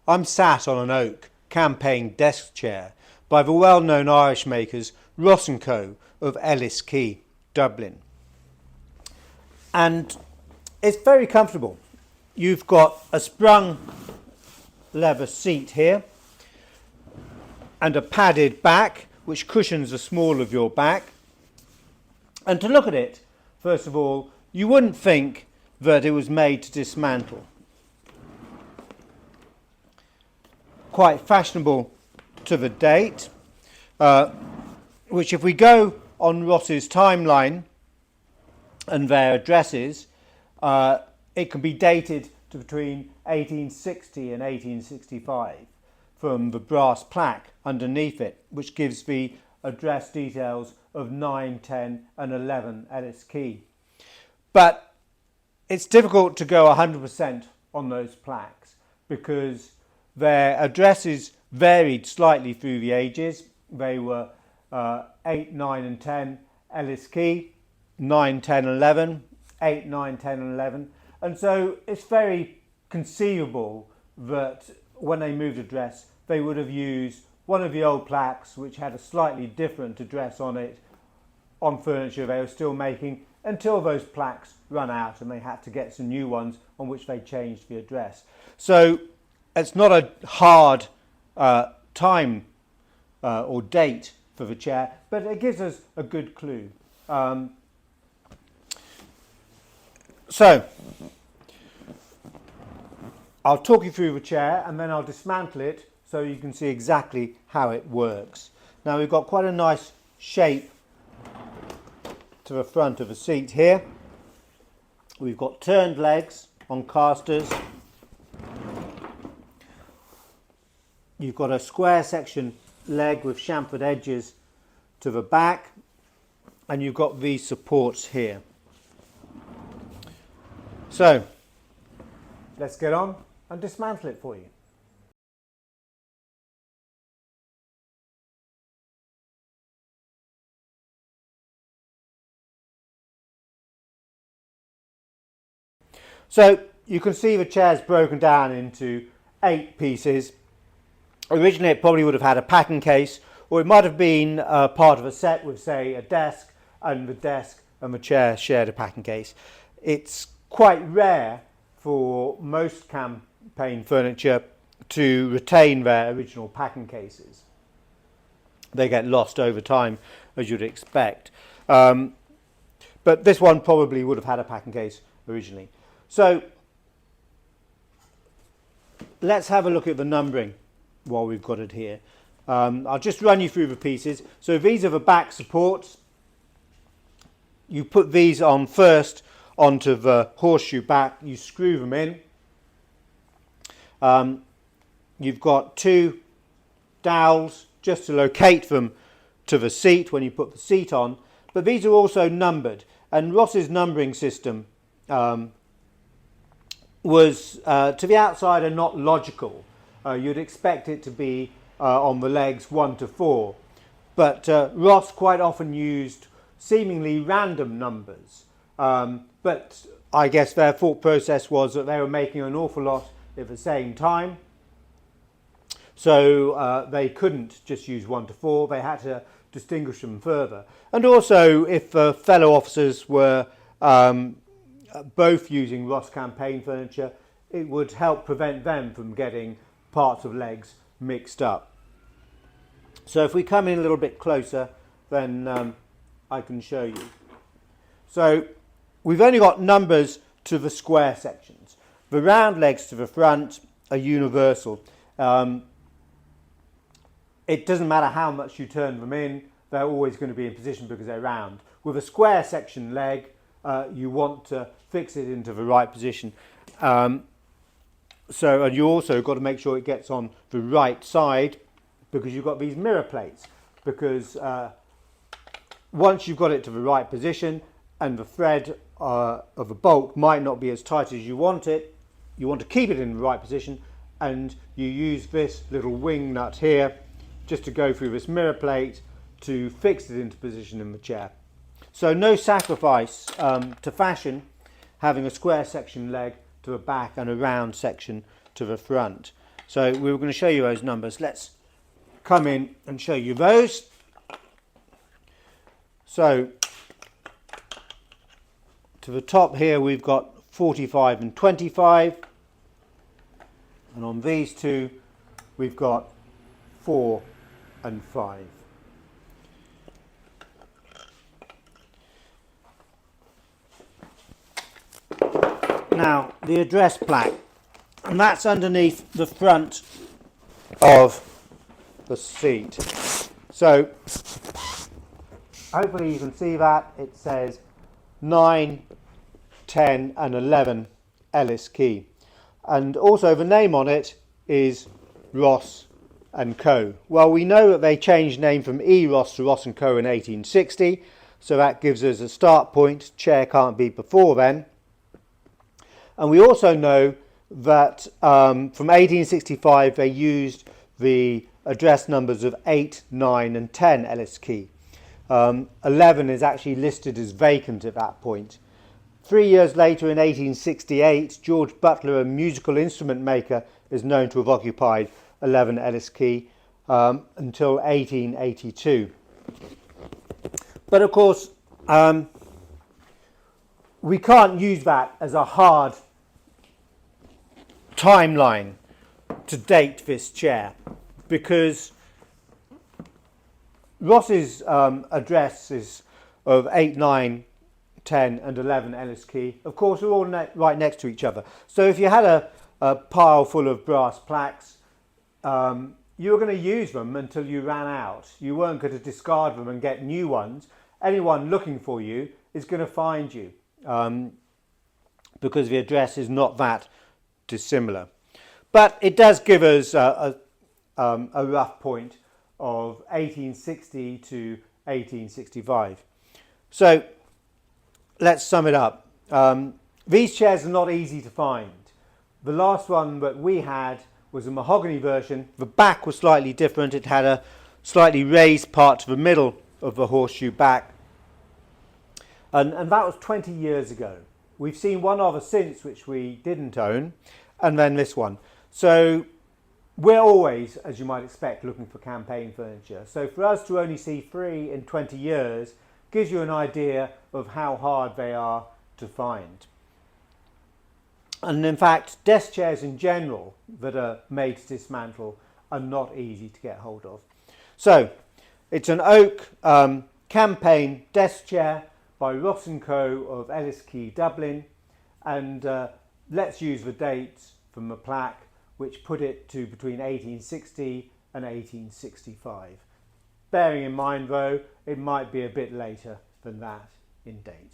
I'm sat on an oak campaign desk chair by the well-known Irish makers Ross & Co of Ellis Quay, Dublin. And it's very comfortable. You've got a sprung leather seat here and a padded back which cushions the small of your back. And to look at it, first of all, you wouldn't think that it was made to dismantle. Quite fashionable to the date, which if we go on Ross's timeline and their addresses, it can be dated to between 1860 and 1865 from the brass plaque underneath it, which gives the address details of 9, 10 and 11 Ellis Quay. But it's difficult to go 100% on those plaques because their addresses varied slightly through the ages. They were 8, 9 and 10 Ellis Quay, 9, 10 and 11, 8, 9, 10 and 11. And so it's very conceivable that when they moved address, they would have used one of the old plaques which had a slightly different address on it on furniture they were still making until those plaques run out and they had to get some new ones on which they changed the address. So it's not a hard time or date for the chair, but it gives us a good clue. So I'll talk you through the chair and then I'll dismantle it so you can see exactly how it works. Now we've got quite a nice shape to the front of the seat here. We've got turned legs on casters. You've got a square section leg with chamfered edges to the back, and you've got these supports here. So let's get on and dismantle it for you. So you can see the chair's broken down into 8 pieces. Originally it probably would have had a packing case, or it might have been part of a set with, say, a desk, and the desk and the chair shared a packing case. It's quite rare for most campaign furniture to retain their original packing cases. They get lost over time, as you'd expect. But this one probably would have had a packing case originally. So let's have a look at the numbering while we've got it here. I'll just run you through the pieces. So these are the back supports. You put these on first onto the horseshoe back, you screw them in. You've got 2 dowels just to locate them to the seat when you put the seat on, but these are also numbered, and Ross's numbering system was to the outsider not logical. You'd expect it to be on the legs 1 to 4, but Ross quite often used seemingly random numbers, but I guess their thought process was that they were making an awful lot at the same time, so they couldn't just use 1 to 4, they had to distinguish them further. And also, if fellow officers were both using Ross campaign furniture, it would help prevent them from getting parts of legs mixed up. So if we come in a little bit closer, then I can show you. So we've only got numbers to the square sections. The round legs to the front are universal. It doesn't matter how much you turn them in, they're always going to be in position because they're round. With a square section leg, you want to fix it into the right position. And you also got to make sure it gets on the right side because you've got these mirror plates. Because once you've got it to the right position and the thread of a bolt might not be as tight as you want it, you want to keep it in the right position, and you use this little wing nut here just to go through this mirror plate to fix it into position in the chair. So no sacrifice to fashion, having a square section leg to the back and a round section to the front. So we were going to show you those numbers. Let's come in and show you those. So to the top here we've got 45 and 25, and on these two we've got 4 and 5. Now the address plaque, and that's underneath the front of the seat. So hopefully you can see that it says 9, 10 and 11 Ellis Key, and also the name on it is Ross and Co. Well, we know that they changed name from E. Ross to Ross and Co in 1860, so that gives us a start point. Chair can't be before then. And we also know that from 1865 they used the address numbers of 8, 9 and 10 Ellis Key. 11 is actually listed as vacant at that point. 3 years later, in 1868, George Butler, a musical instrument maker, is known to have occupied 11 Ellis Key until 1882. But of course, we can't use that as a hard timeline to date this chair, because Ross's addresses of 8, 9, 10 and 11 Ellis Key, of course, are all right next to each other. So if you had a pile full of brass plaques, you were going to use them until you ran out. You weren't going to discard them and get new ones. Anyone looking for you is going to find you, because the address is not that dissimilar. But it does give us a rough point of 1860 to 1865. So let's sum it up. These chairs are not easy to find. The last one that we had was a mahogany version. The back was slightly different. It had a slightly raised part to the middle of the horseshoe back. And that was 20 years ago. We've seen one other since which we didn't own, and then this one. So we're always, as you might expect, looking for campaign furniture. So for us to only see 3 in 20 years gives you an idea of how hard they are to find. And in fact, desk chairs in general that are made to dismantle are not easy to get hold of. So it's an oak campaign desk chair by Ross & Co of Ellis Key, Dublin, and let's use the dates from the plaque, which put it to between 1860 and 1865. Bearing in mind though, it might be a bit later than that in date.